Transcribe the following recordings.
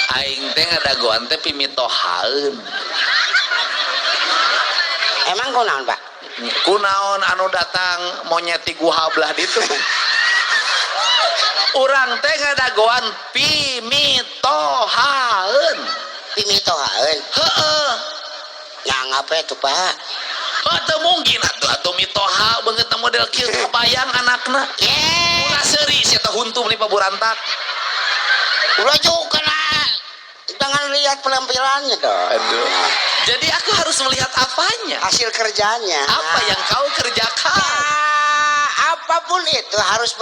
Aing teh ngadagoan teh pimitohaeun. Emang kunaon Pak? Kunaon anu datang monyet ti guha belah ditu. Urang teh ngadagoan pimitohaeun. Pimitohaeun. Heeh. Yang apa itu Pak? Teu mungkin atuh mitoha beungeut model kieu kebayang anakna. Ulah seuri sia teh huntum li paburantak. Ulah juga nah. Jangan lihat penampilannya dong. Aduh. Jadi aku harus melihat apanya? Hasil kerjanya. Apa yang kau kerjakan? Ya, apapun itu harus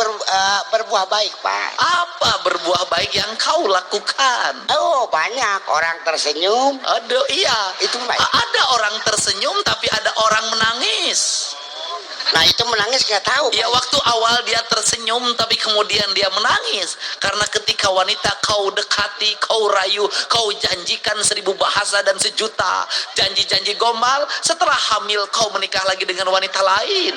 berbuah baik Pak. Apa berbuah baik yang kau lakukan? Oh banyak orang tersenyum. Aduh iya. Itu baik. Ada orang tersenyum tapi ada orang menangis. Nah itu menangis nggak tahu. Ya waktu awal dia tersenyum tapi kemudian dia menangis karena ketika wanita kau dekati, kau rayu, kau janjikan 1000 bahasa dan sejuta janji-janji gombal, setelah hamil kau menikah lagi dengan wanita lain.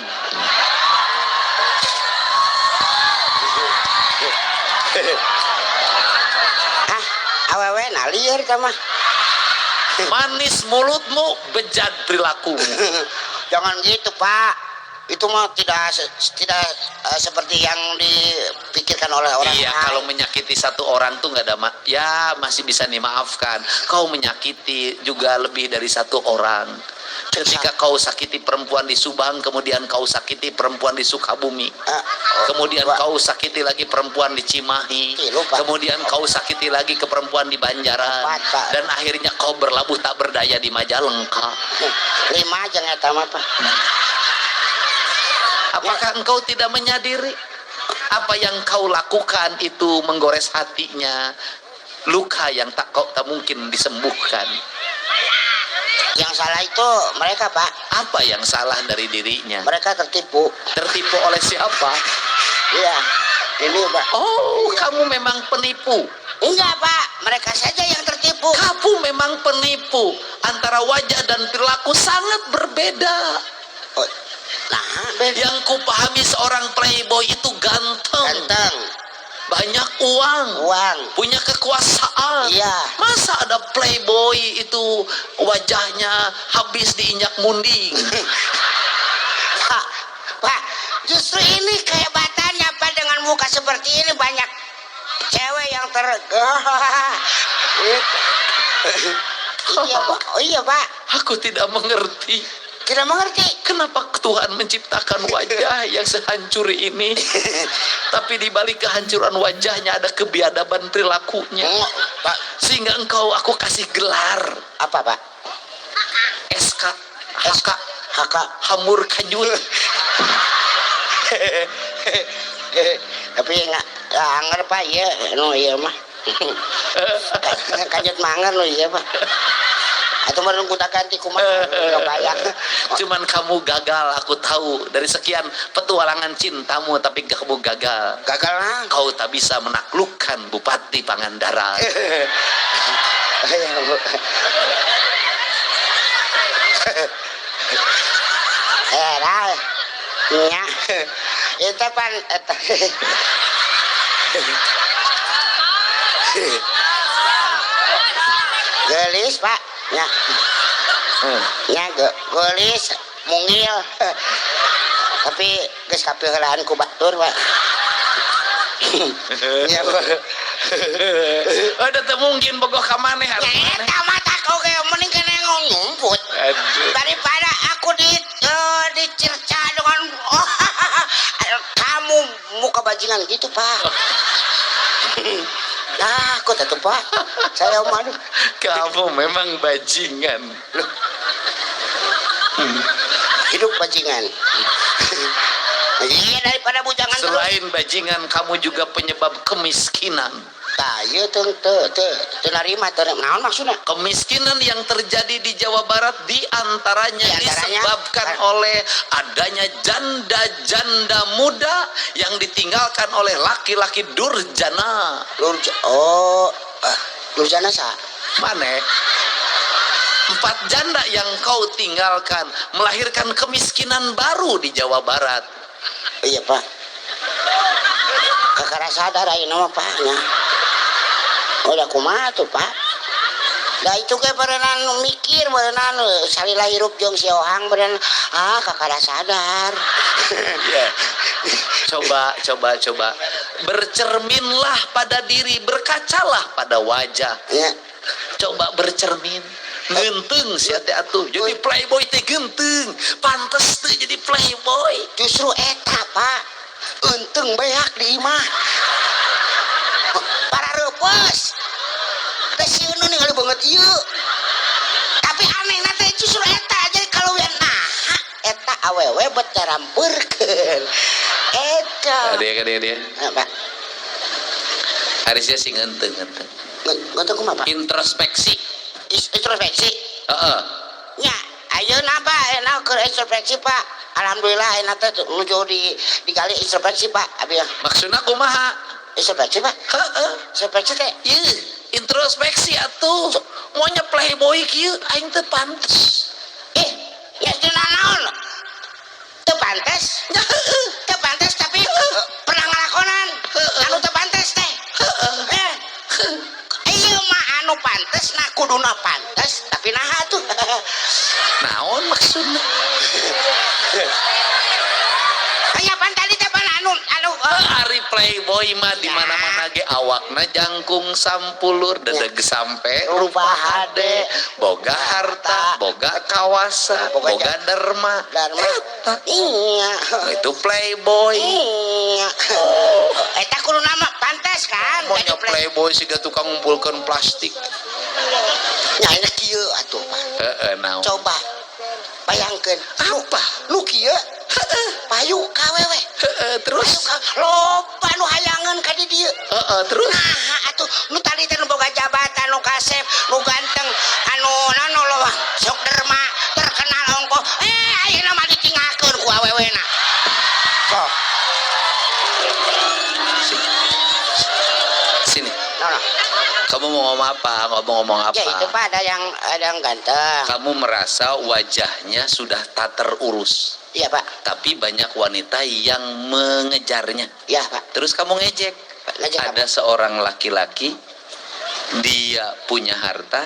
Hah, awewe nalir kamah. Manis mulutmu, bejat perilakumu. Jangan gitu Pak. Itu mah tidak seperti yang dipikirkan oleh orang Iya, lain. kalau menyakiti satu orang tuh nggak ada ya masih bisa dimaafkan. Kau menyakiti juga lebih dari satu orang. Ketika kau sakiti perempuan di Subang, kemudian kau sakiti perempuan di Sukabumi, kemudian kau sakiti lagi perempuan di Cimahi, kemudian kau sakiti lagi ke perempuan di Banjaran, dan akhirnya kau berlabuh tak berdaya di Majalengka. 5 aja ngeta mah Pak. Apakah engkau tidak menyadari apa yang kau lakukan itu menggores hatinya, luka yang tak mungkin disembuhkan? Yang salah itu mereka Pak. Apa yang salah dari dirinya? Mereka tertipu. Tertipu oleh siapa? Iya. Ini Pak. Oh, kamu memang penipu. Enggak Pak, mereka saja yang tertipu. Kamu memang penipu. Antara wajah dan perilaku sangat berbeda. Oh, nah, yang kupahami seorang playboy itu ganteng, banyak uang, punya kekuasaan. Iya. Masa ada playboy itu wajahnya habis diinjak munding? Pak, justru ini kehebatannya Pak, dengan muka seperti ini banyak cewek yang Iya Pak. Oh iya Pak. Aku tidak mengerti. Tidak mengerti kenapa Tuhan menciptakan wajah yang sehancur ini, tapi di balik kehancuran wajahnya ada kebiadaban perilakunya. Pak, sehingga aku kasih gelar apa Pak? SK HK hamur kajul. Tapi nggak anger Pak ya, no iya mah. Kajut mangan lo iya Pak. Atau mau kita ganti kumaha bayang. Cuman kamu gagal, aku tahu dari sekian petualangan cintamu, tapi kamu gagal. Gagal lah. Kau tak bisa menaklukkan Bupati Pangandaran. Dah. Ya. Itu pan gelis Pak. Ya. Ya gelis mungil. Tapi geus kapeulaan ku batur Pak. Ya Pak. Ada teu mungkin bogoh ka maneh atuh. Eta mata kau kayak mending kena ngumput. Daripada aku dicerca dengan kamu muka bajingan gitu Pak. Nah, aku tuh Pak. Saya malu. Kamu memang bajingan. Hidup bajingan. Iya, daripada bujangan. Selain bajingan, kamu juga penyebab kemiskinan. Iya tuh narima naon maksudnya? Kemiskinan yang terjadi di Jawa Barat diantaranya disebabkan oleh adanya janda-janda muda yang ditinggalkan oleh laki-laki durjana. Durjana sah? Mana? 4 janda yang kau tinggalkan melahirkan kemiskinan baru di Jawa Barat. Iya Pak. Kakak sadar ayeuna mah Pak nya. Udah kumaha tuh Pak. Nah itu kayak berenang mikir berenang salila hirup jeung si Ohang berenang kakak sadar. Coba bercerminlah pada diri, berkacalah pada wajah. Ya. Coba bercermin. Genteng sia teh atuh. Jadi playboy teh genteng. Pantes teh jadi playboy. Justru eta Pak. Untung beak di imah. Para reupes. Teh sieun ningali banget ieu. Tapi aneh teh justru eta aja kalau yang eta awewe bet carampeurkeun. Eta. Dia. Pak. Harisnya sing genteng. Genteng kumaha Pak? Introspeksi. Introspeksi. Heeh. Nya, ayeuna Pak, enak keur introspeksi Pak. Alhamdulillah enak teh nuju digali introspeksi Pak. Abi Maksudna kumaha? introspeksi Pak. Heeh. Introspeksi teh Ieu introspeksi atuh. Monya playboy kieu aing teu pantes. ya naon? Teu pantes. Teu pantes tapi pernah ngalakonan. Anu teu pantes teh. Ieu mah anu pantes nah kuduna pantes tapi naha tuh. Naon maksudna? Aya pan tadi teh pan anu Ari playboy mah di mana-mana ge awakna jangkung sampulur dedeg sampe rupa hade, boga harta, boga kawasa, boga derma. Eta. Iya. Itu playboy. Iya. Eta kudu nama pantes kan? Monya playboy siga tukang ngumpulkeun plastik. Nya enak kieu atuh Pak. Heeh, naon? Coba bayangkeun Apa? nu kieu payu kawewe. Terus? Loba nu hayangan ka di dieu. Terus? Nah, atuh nu tadi teh nu boga jabatan nu kasep, nu ganteng, anu loba sok derma, terkenal ongko. Ayeuna mah ditinggalkeun ku awewena. Sok. Sini. No. Kamu mau ngomong apa? Ya itu Pak ada yang ganteng. Kamu merasa wajahnya sudah tak terurus. Iya Pak. Tapi banyak wanita yang mengejarnya. Iya Pak. Terus kamu ngejek. Ngejek Ada seorang laki-laki, dia punya harta,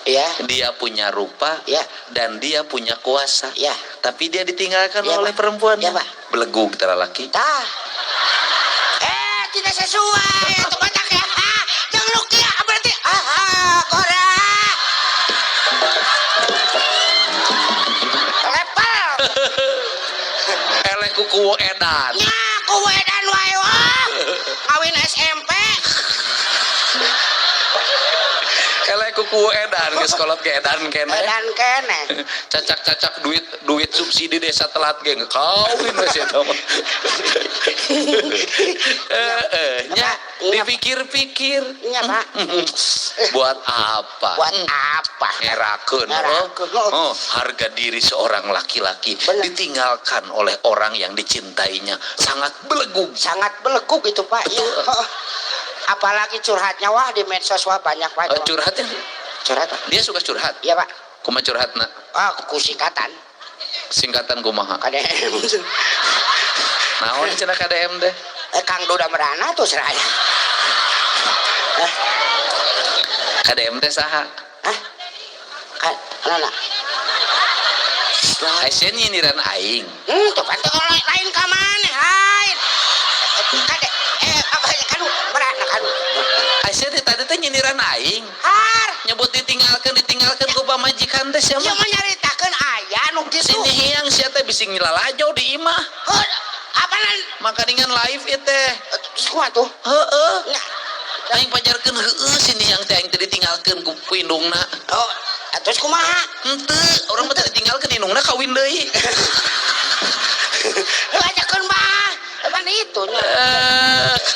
Iya. dia punya rupa, Iya. dan dia punya kuasa. Iya. Tapi dia ditinggalkan Iya, oleh Pak. perempuan. Iya, Pak. Belegu kita laki. Tah. Tidak sesuai. Itu batak ya. Jangan lu kia berarti. Kora. Lepel. Eleh kuku edan. Nya kuwe dan wae wah. Kawin SMP. Eleh kuku edan geus kolot ke edan kene. Dan kene. Cacak-cacak duit subsidi desa telat ge kawin we eta mah. Nya dipikir-pikir. Nya Pak. Buat apa? Buat apa? Ngerakeun Ngerakeun. harga diri seorang laki-laki Bener. ditinggalkan oleh orang yang dicintainya sangat belegu. Sangat beleguk itu Pak. Ya. Apalagi curhatnya wah di medsos wah banyak Pak. Curhatnya Curhat Pak. dia suka curhat. Iya Pak. Kumaha curhatna? Ku singkatan. Singkatan kumaha? KDM. Naon cenah KDM teh? Kang Duda Merana tuh seraya. KDM teh saha? Hah? Nana. Aisyah nyindiran aing. Tuh kan tuh lain ka maneh, lain. Kade kan Merana kan. Aisyah tadi teh nyindiran aing. Har. Nyebut ditinggalkan ku pamajikan teh sia Ieu mah. mah nyaritakeun aya nu kitu. Sini hiang sia teh bisi ngilalajo di imah. Apaan? Maka dengan live ieu teh. Terus kumaha tuh? Heeh. Nya. Aing pajarkeun heueuh sini yang teh aing teh ditinggalkeun ku indungna. Oh, terus kumaha? Henteu, urang mah teh ditinggalkeun indungna kawin deui. Ajakeun Mbah. Apaan itu nya?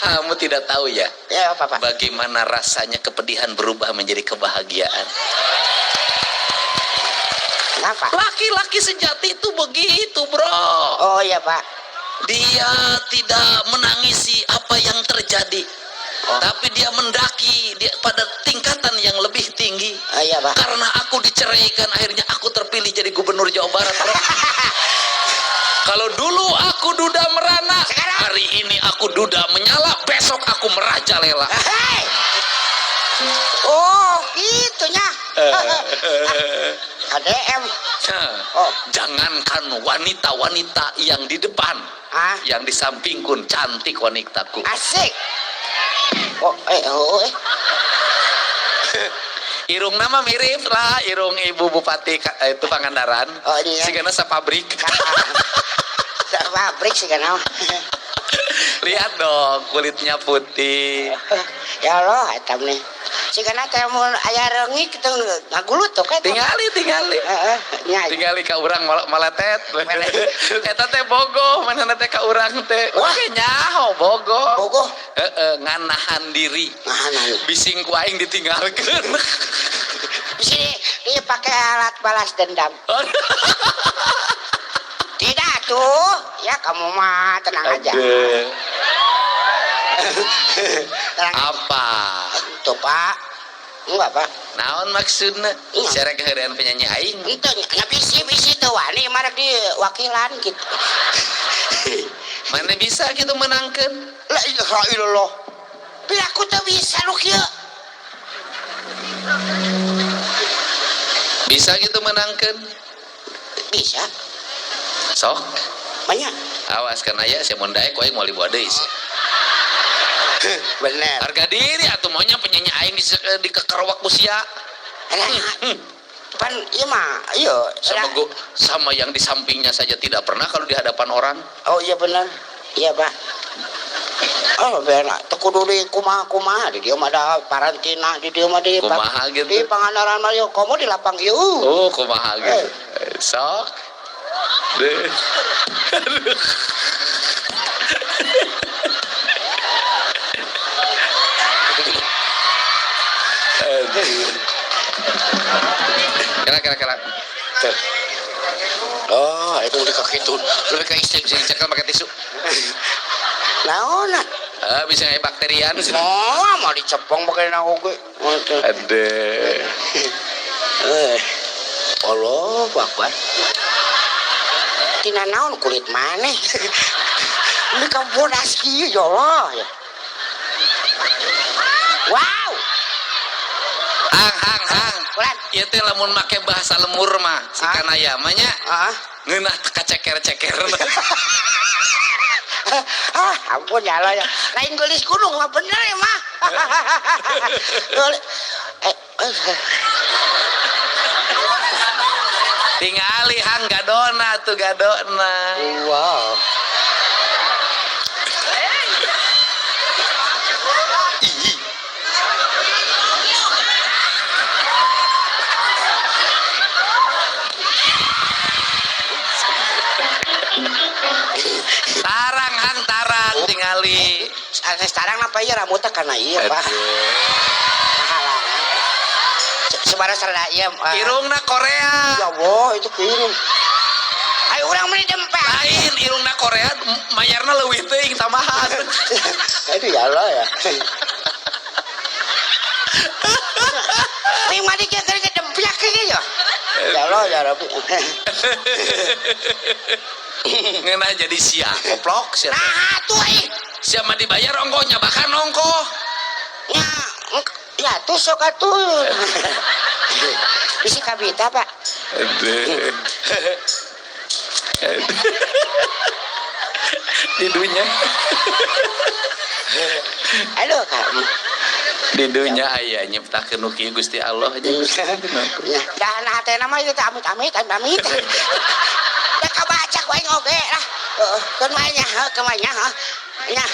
Kamu tidak tahu ya Ya apa Pak? bagaimana rasanya kepedihan berubah menjadi kebahagiaan. Kenapa? Laki-laki sejati itu begitu, bro. Oh iya Pak. Dia tidak menangisi apa yang terjadi, tapi dia mendaki pada tingkatan yang lebih tinggi. Iya Pak. Karena aku diceraikan, akhirnya aku terpilih jadi gubernur Jawa Barat, bro. Kalau dulu aku duda merana, sekarang hari ini aku duda menyala, besok aku merajalela. Hei. KDM. Nah, Oh. jangankan wanita-wanita yang di depan, yang di samping pun cantik wanitaku. Asik. Oh. Irung nama mirip lah, irung ibu bupati itu Pangandaran. Oh iya. Sigana sapabrik. Pabrik sih kan. Lihat dong, kulitnya putih. Ya Allah, etam nih. Si kana teh mun aya reungik kitu ngagulut tuh kan. Tingali. Heeh, nya. Tingali ka urang maletet. Eta teh bogoh, manehna teh ka urang teh. Wah. Oke nyaho bogoh. Bogoh. Heeh, nganahan diri. Nahanan. Bising ku aing ditinggalkeun. Bisa dipakai alat balas dendam. Tidak tuh, ya kamu mah tenang aja. Tenang. Apa? Tuh Pak, enggak Pak. Naon maksudna? Iya. Cara kehadiran penyanyi aing. Itu nggak bisi tuh wani marek di wakilan gitu. Mana bisa gitu menangkan? Lah ilallah. Bila aku tuh bisa lu kieu. Bisa gitu menangkan? Bisa. Sok. Banyak. Awas kan aya sia mun daek aing moal dibawa deui. Bener. Harga diri atuh maunya penyanyi aing di kekerwak usia. Pan iya mah, iya. Sama yang di sampingnya saja tidak pernah kalau di hadapan orang. Oh iya benar. Iya Pak. Oh benar. Tekudu di kumaha di dia mah ada parantina di dia mah di Kumaha gitu. Di Pangandaran mah komo di lapang ieu. Oh kumaha gitu. Sok. Deh. Kira. Oh, itu di kaki itu. Lebih ke istri bisa dicekal pakai tisu. Naon? Bisa kayak bakterian. Mau dicepong pakai naoge. Ada. Allah, Akbar. Tina naon kulit maneh. Ini ka bodas kieu ya Allah. Wow. Hang. Ulan. Ieu teh lamun make bahasa lemur mah si kanaya mah nya. Ngeunah teka ceker-ceker. Ampun ya Allah ya. Lain gelis gunung mah bener ya mah. Tingali hang gadona tuh gadona. Wow. Tarang tingali. Sekarang apa ya rambutnya karena iya Pak. Pahala. Sebarang serda iya. Irungna Korea. Ya boh itu kirim. Ayo orang meni dempet. Lain irungna Korea mayarna leuwih teuing tambahan. Itu ya Allah ya. Ini mah dikira ke dempet kayaknya ya. Ya Allah ya Rabbi. Ngeunah jadi sia goblok sia. Nah tuh Siapa dibayar ongkohnya bahkan ongkoh. Ya tuh sok atuh. Bisa kabita Pak. Didunya. Aduh kamu. Didunya aya nyiptakeun nu kieu Gusti Allah aja. Dan hati nama itu amit. Ya kabaca ku aing oge lah. Kemanya. Ya.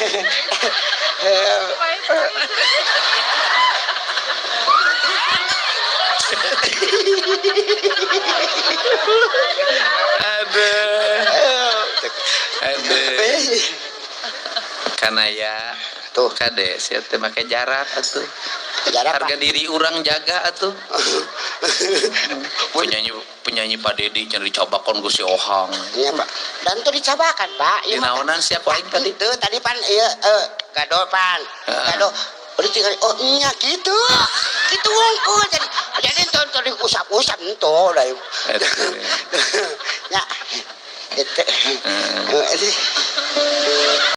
Aduh. Kanaya tuh kade sia teh make jarak atuh. Harga diri orang jaga atuh. penyanyi Pak Dedi cenah dicobakan ku si Ohang. Iya Pak. Dan tuh dicobakan Pak. Di naonan siapa aing tadi? Itu tadi pan ieu gado pan. Gado. Udah tinggal nya gitu. Gitu wongkul jadi tonton diusap-usap ento lah. Ya. Itu.